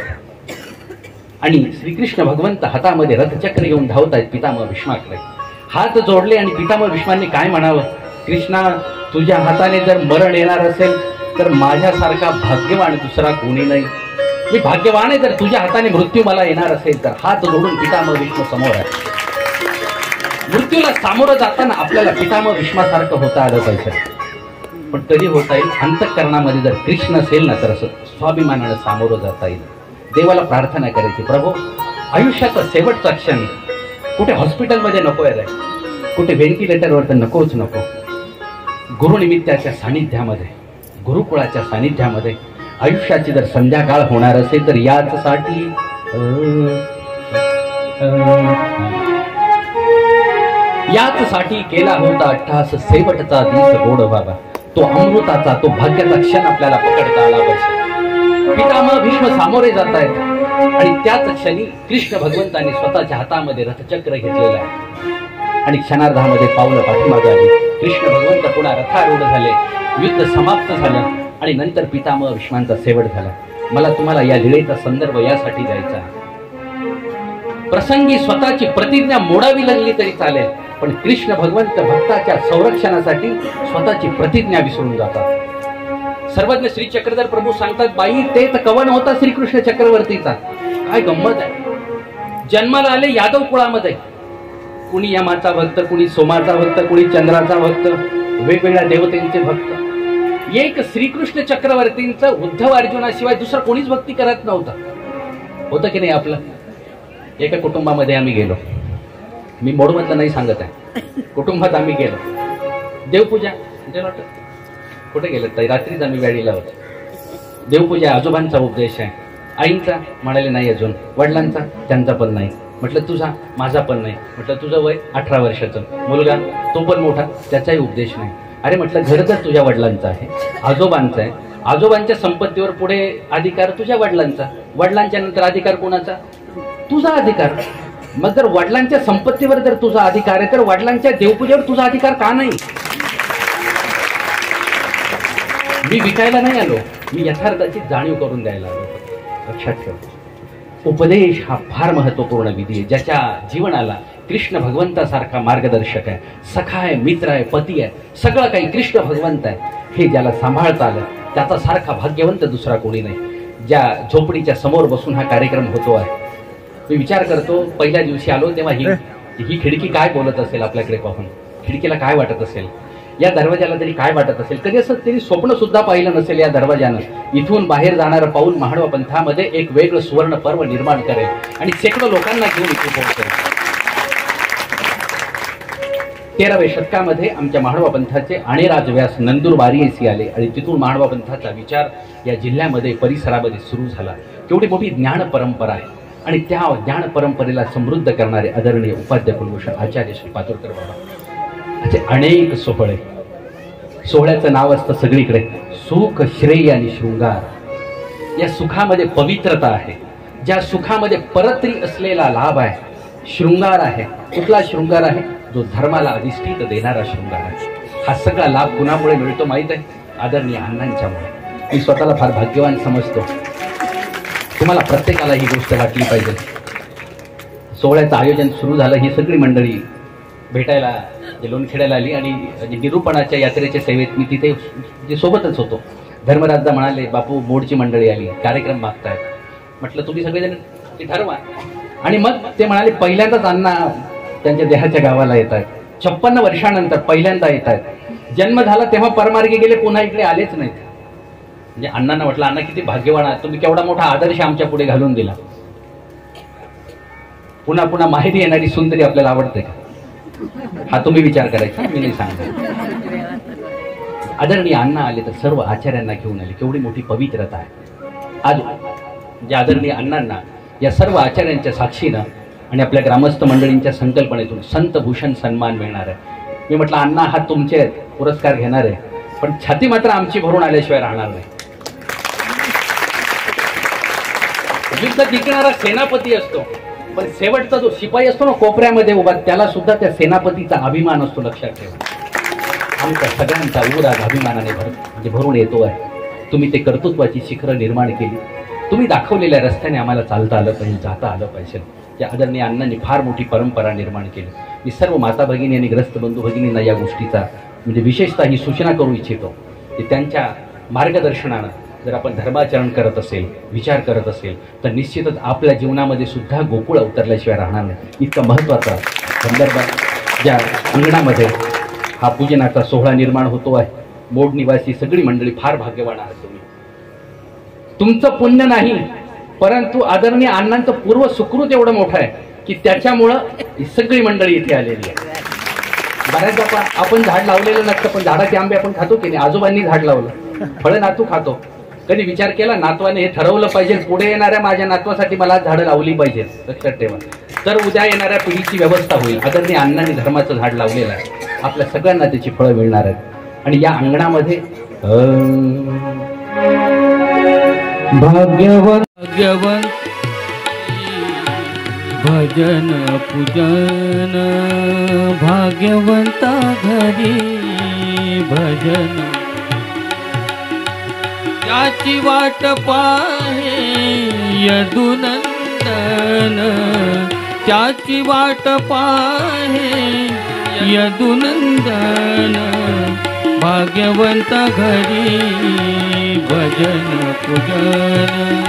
Speaker 5: आणि श्रीकृष्ण भगवंत हातामध्ये रथचक्र घेऊन धावत आहेत पितामह भीष्माकडे. हात जोडले आणि पितामह भीष्मांनी काय म्हणावं? कृष्णा, तुझ्या हाताने जर मरण येणार असेल तर माझ्यासारखा भाग्यवान दुसरा कोणी नाही. मी भाग्यवान आहे जर तुझ्या हाताने मृत्यू मला येणार असेल तर. हात जोडून पितामह भीष्म समोर आहे. मृत्यूला सामोरं जाताना आपल्याला पितामह भीष्मासारखं होता आलं पाहिजे. पण कधी होता येईल? अंतःकरणामध्ये जर कृष्ण असेल ना तर असं स्वाभिमानानं सामोरं जाता येईल. देवाला प्रार्थना करायची, प्रभू आयुष्याचा शेवटचा क्षण कुठे हॉस्पिटलमध्ये नको आहे. कुठे व्हेंटिलेटरवर तर नकोच नको. गुरुनिमित्ताच्या सानिध्यामध्ये, गुरुकुळाच्या सानिध्यामध्ये आयुष्याची जर संध्याकाळ होणार असेल तर याचसाठी केला होता अट्टहास शेवटचा दिस गोड बाबा. तो अमृताचा, तो भाग्याचा क्षण आपल्याला पकडता आला पाहिजे. पितामह भीष्म सामोरे जात आहेत आणि त्याच क्षणी कृष्ण भगवंतांनी स्वतःच्या हातामध्ये रथचक्र घेतलेलं आहे आणि क्षणार्धामध्ये पावलं पाठीमागे आली. कृष्ण भगवंत पुन्हा रथारूढ झाले, युद्ध समाप्त झालं आणि नंतर पितामह भीष्मांचा शेवट झाला. मला तुम्हाला या लीळेचा संदर्भ यासाठी द्यायचा आहे. प्रसंगी स्वतःची प्रतिज्ञा मोडावी लागली तरी चालेल, पण कृष्ण भगवंत भक्ताच्या संरक्षणासाठी स्वतःची प्रतिज्ञा विसरून जातात. सर्वज्ञ श्री चक्रधर प्रभू सांगतात, बाई ते तर कवन होता श्रीकृष्ण चक्रवर्तीचा. काय गंमत आहे. जन्माला आले यादव कुळामध्ये, कुणी यमाचा भक्त, कुणी सोमाचा भक्त, कुणी चंद्राचा भक्त, वेगवेगळ्या देवतेंचे भक्त. एक श्रीकृष्ण चक्रवर्तींचं उद्धव अर्जुनाशिवाय दुसरं कोणीच भक्ती करत नव्हतं. होतं की नाही आपलं. एका कुटुंबामध्ये आम्ही गेलो, मी मोडमधलं नाही सांगत आहे, कुटुंबात आम्ही गेलो. देवपूजा कुठे गेलं ताई, रात्रीच आम्ही वेळीला होतो. देवपूजा, आजोबांचा उपदेश आहे, आईंचा म्हणाले नाही अजून, वडिलांचा त्यांचा पण नाही. म्हटलं तुझा, माझा पण नाही. म्हटलं तुझं वय 18 वर्षाचं, मुलगा तो पण मोठा, त्याचाही उपदेश नाही. अरे म्हटलं घर तर तुझ्या वडिलांचं आहे, आजोबांचं आहे, आजोबांच्या संपत्तीवर पुढे अधिकार तुझ्या वडिलांचा, वडिलांच्या नंतर अधिकार कोणाचा, तुझा अधिकार. मग जर वडिलांच्या संपत्तीवर जर तुझा अधिकार आहे तर वडिलांच्या देवपूजेवर तुझा अधिकार का नाही. मी विकायला नाही आलो, मी यथार्थाची जाणीव करून द्यायला आलो. लक्षात ठेव, उपदेश हा फार महत्वपूर्ण विधी आहे, ज्याच्या जीवनाला कृष्ण भगवंतासारखा मार्गदर्शक आहे, सखा आहे, मित्र आहे, पती आहे, सगळं काही कृष्ण भगवंत आहे. हे ज्याला सांभाळता आलं त्याचा सारखा भाग्यवंत दुसरा कोणी नाही. ज्या झोपडीच्या समोर बसून हा कार्यक्रम होतो आहे, मी विचार करतो, पहिल्या दिवशी आलो तेव्हा ही खिडकी काय बोलत असेल आपल्याकडे पाहून, खिडकीला काय वाटत असेल, या दरवाजाला तरी काय वाटत असेल. कधी असं तरी स्वप्न सुद्धा पाहिलं नसेल या दरवाजानं. इथून बाहेर जाणारं पाऊल महाडवा पंथामध्ये एक वेगळं सुवर्ण पर्व निर्माण करेल आणि शेकडो लोकांना घेऊन इथे पोहोचेल. 13व्या शतकामध्ये आमच्या महाडवा पंथाचे आणेराज व्यास नंदुरबारी येथे आले आणि तिथून महाडवा पंथाचा विचार या जिल्ह्यामध्ये, परिसरामध्ये सुरू झाला. केवढी मोठी ज्ञान परंपरा आहे आणि त्या ज्ञान परंपरेला समृद्ध करणारे आदरणीय उपाध्याय कुलभूषण आचार्य श्री पातुरकर बाबा असे अनेक सोहळे. सोहळ्याचं नाव असतं सगळीकडे सुख, श्रेय आणि शृंगार. या सुखामध्ये पवित्रता आहे, ज्या सुखामध्ये परत्री असलेला लाभ आहे. शृंगार आहे, कुठला शृंगार आहे, जो धर्माला अधिष्ठित देणारा शृंगार आहे. हा सगळा लाभ कुणामुळे मिळतो माहित आहे, आदरणीय अण्णांच्यामुळे. मी स्वतःला फार भाग्यवान समजतो. तुम्हाला प्रत्येकाला ही गोष्ट वाटली पाहिजे. सोहळ्याचं आयोजन सुरू झालं, ही सगळी मंडळी भेटायला लोणखेड्याला आली आणि निरूपणाच्या यात्रेच्या सेवेत मी तिथे सोबतच होतो. धर्मराजदा म्हणाले, बापू मोडची मंडळी आली, कार्यक्रम मागतायत. म्हटलं तुम्ही सगळेजण ते ठरवा. आणि मग ते म्हणाले, पहिल्यांदाच अण्णा त्यांच्या देहाच्या गावाला येत आहेत, 56 वर्षानंतर पहिल्यांदा येत आहेत. जन्म झाला तेव्हा परमार्गी गेले, पुन्हा इकडे आलेच नाहीत. म्हणजे अण्णांना म्हटलं, अण्णा किती भाग्यवान आहात, तुम्ही केवढा मोठा आदर्श आमच्या पुढे घालून दिला. पुन्हा पुन्हा माहिती येणारी सुंदरी आपल्याला आवडते का, हा तुम्ही विचार करायचा, मी नाही सांगतो. आदरणीय अण्णा आले तर सर्व आचार्यांना घेऊन आले. केवढी मोठी पवित्रता आहे. आज ज्या आदरणीय अण्णांना या सर्व आचार्यांच्या साक्षीनं आणि आपल्या ग्रामस्थ मंडळींच्या संकल्पनेतून संत भूषण सन्मान मिळणार आहे. मी म्हटलं, अण्णा हा तुमचे पुरस्कार घेणार आहे, पण छाती मात्र आमची भरून आल्याशिवाय राहणार नाही. युद्ध जिंकणारा सेनापती असतो, पण शेवटचा जो शिपाई असतो ना कोपऱ्यामध्ये उभा, त्याला सुद्धा त्या सेनापतीचा अभिमान असतो. लक्षात ठेवा, आमच्या सगळ्यांचा उराग अभिमानाने भरून येतो आहे. तुम्ही ते कर्तृत्वाची शिखरं निर्माण केली, तुम्ही दाखवलेल्या रस्त्याने आम्हाला चालता आलं पाहिजे, जाता आलं पाहिजे. त्या आदरणीय अण्णांनी फार मोठी परंपरा निर्माण केली. मी सर्व माता भगिनी आणि ग्रस्त बंधू भगिनींना या गोष्टीचा म्हणजे विशेषतः ही सूचना करू इच्छितो की त्यांच्या मार्गदर्शनानं जर आपण धर्माचरण करत असेल, विचार करत असेल, तर निश्चितच आपल्या जीवनामध्ये सुद्धा गोकुळ उतरल्याशिवाय राहणार नाही. इतका महत्त्वाचा संदर्भ ज्या अंगणामध्ये हा पूजनाचा सोहळा निर्माण होतो आहे. मोड निवासी सगळी मंडळी फार भाग्यवान आहात. तुम्ही, तुमचं पुण्य नाही, परंतु आदरणीय अण्णांचं पूर्व सुकृत एवढं मोठं आहे की त्याच्यामुळं ही सगळी मंडळी इथे आलेली आहे. बऱ्याचदा आपण झाड लावलेलं नसतं, पण झाडाचे आंबे आपण खातो की नाही. आजोबांनी झाड लावलं, फळं नातू खातो. कधी विचार केला नातवाने हे ठरवलं पाहिजे पुढे येणाऱ्या माझ्या नातवासाठी मला झाडं लावली पाहिजेत, लक्षात ठेवा. तर उद्या येणाऱ्या पिढीची व्यवस्था होईल. आदरणीय अण्णांनी धर्माचं झाड लावलेलं आहे, आपल्या सगळ्यांना त्याची फळं मिळणार आहेत. आणि या अंगणामध्ये
Speaker 1: भाग्यवन भजन पूजन भाग्यवंता घरी भजन, त्याची वाट पाहे यदुनंदन, त्याची वाट पाहे यदुनंदन, भाग्यवंता घरी भजन पूजन,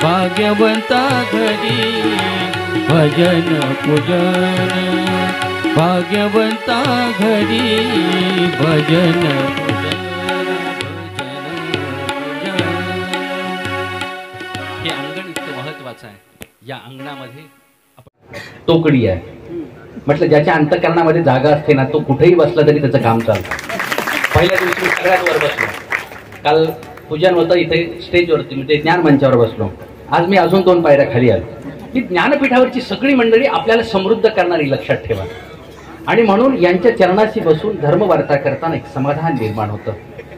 Speaker 1: भाग्यवंता घरी भजन पूजन, भाग्यवंता घरी भजन पूजन.
Speaker 5: हे अंगण इतकं महत्वाचं आहे. या अंगणामध्ये तोकडी आहे. म्हटलं ज्याच्या अंतःकरणामध्ये जागा असते ना, तो कुठेही बसला तरी त्याचं काम चालतं. पहिल्या दिवशी मी सगळ्यात वर बसलो. काल पूजन होतं इथे स्टेजवरती, मी ते ज्ञान मंचावर बसलो. आज मी अजून 2 पायऱ्या खाली आलो. ही ज्ञानपीठावरची सगळी मंडळी आपल्याला समृद्ध करणारी, लक्षात ठेवा. आणि म्हणून यांच्या चरणाशी बसून धर्मवार्ता करताना एक समाधान निर्माण होतं.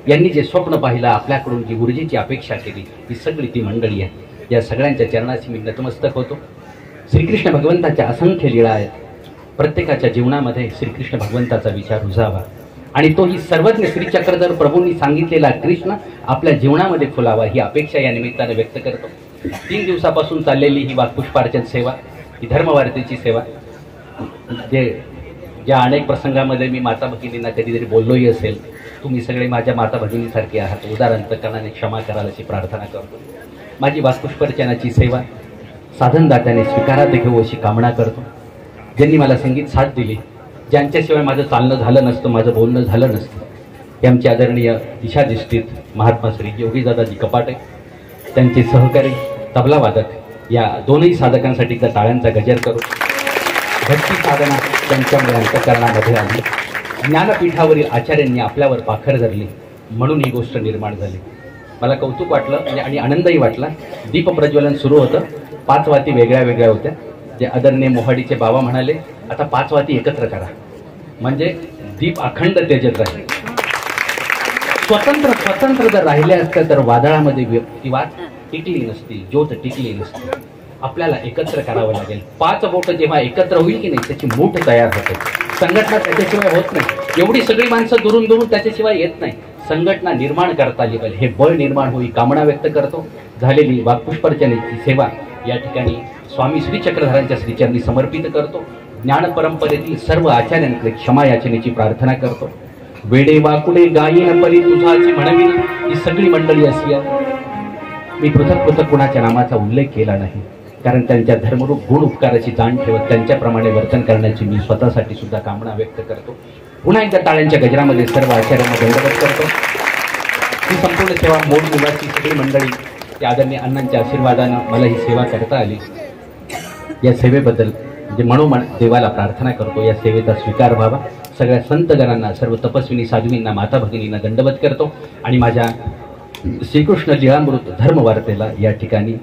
Speaker 5: यांनी जे स्वप्न पाहिलं, आपल्याकडून जी ऊर्जेची अपेक्षा केली, ही सगळी ती मंडळी आहे. या सगळ्यांच्या चरणाशी मी नतमस्तक होतो. श्रीकृष्ण भगवंताच्या असंख्य लीळा आहेत. प्रत्येकाच्या जीवनामध्ये श्रीकृष्ण भगवंताचा विचार रुजावा आणि तो ही सर्वज्ञ श्रीचक्रधर प्रभूंनी सांगितलेला कृष्ण आपल्या जीवनामध्ये फुलावा, ही अपेक्षा या निमित्ताने व्यक्त करतो. 3 दिवसापासून चाललेली ही पुष्पार्चन सेवा, ही धर्मवार्तेची सेवा, ज्या अनेक प्रसंगामध्ये मी माता भगिनींना कधीतरी बोललोही असेल, तुम्ही सगळे माझ्या माता भगिनीसारखे आहात. उदार अंतकरणाने क्षमा कराल अशी प्रार्थना करतो. माझी पुष्पार्चनाची सेवा साधनदात्याने स्वीकारात घेऊ अशी कामना करतो. ज्यांनी मला संगीत साथ दिली, ज्यांच्याशिवाय माझं चालणं झालं नसतं, माझं बोलणं झालं नसतं, हे आमचे आदरणीय दिशाधिष्ठित महात्मा श्री योगीदादाजी कपाटे, त्यांचे सहकारी तबलावादक, या दोनही साधकांसाठी एकदा टाळ्यांचा गजर करू. भक्ती साधना त्यांच्यामुळे अंतःकरणामध्ये आली. ज्ञानपीठावरील आचार्यांनी आपल्यावर पाखर धरली, म्हणून ही गोष्ट निर्माण झाली. मला कौतुक वाटलं आणि आनंदही वाटला. दीप प्रज्वलन सुरू होतं. 5 वाती वेगळ्या वेगळ्या होत्या. जे आदरणीय मोहाडीचे बाबा म्हणाले, आता 5 वाती एकत्र करा, म्हणजे दीप अखंड तेजत राहील. स्वतंत्र जर राहिले असते तर वादळामध्ये व्यक्तिवाद टिकली नसती, ज्योत टिकली नसती. आपल्याला एकत्र करावं लागेल. 5 बोट जेव्हा एकत्र होईल की नाही, त्याची मूठ तयार होते. संघटना त्याच्याशिवाय होत नाही. एवढी सगळी माणसं दुरून त्याच्याशिवाय येत नाही. संघटना निर्माण करता आली पाहिजे, हे बळ निर्माण होईल. कामना व्यक्त करतो. झालेली पुष्पार्चनेची सेवा या ठिकाणी स्वामी श्रीचक्रधरांच्या श्रीचरणी समर्पित करतो. ज्ञान परंपरेतील सर्व आचार्यांकडे क्षमा याचनेची प्रार्थना करतो. वेडे वाकुडे गायीन परी तुझाची म्हणविन, ही सगळी मंडळी अशी आहे. मी पृथक कुणाच्या नामाचा उल्लेख केला नाही, कारण त्यांच्या धर्मरूप गुण उपकाराची जाण ठेवत त्यांच्याप्रमाणे वर्तन करण्याची मी स्वतःसाठी सुद्धा कामना व्यक्त करतो. पुन्हा एकदा टाळ्यांच्या गजरामध्ये सर्व आचार्यांना दंडवत करतो. ही संपूर्ण सेवा मोड मुलाची सगळी मंडळी या आदरणीय अण्णांच्या आशीर्वादानं मला ही सेवा करता आली. या सेवेबद्दल म्हणजे मनोमन देवाला प्रार्थना करतो, या सेवेचा स्वीकार व्हावा. सगळ्या संतगणांना, सर्व तपस्विनी साध्वींना, माता भगिनींना दंडवत करतो आणि माझ्या श्रीकृष्ण लीळामृत धर्मवार्तेला या ठिकाणी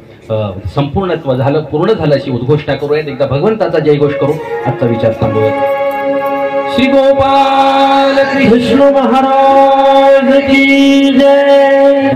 Speaker 5: संपूर्णत्व झालं, पूर्ण झालं अशी उद्घोषणा करूयात. एकदा भगवंताचा जयघोष करू. आजचा विचार थांबूयात. श्री गोपाल कृष्ण महाराज की जय.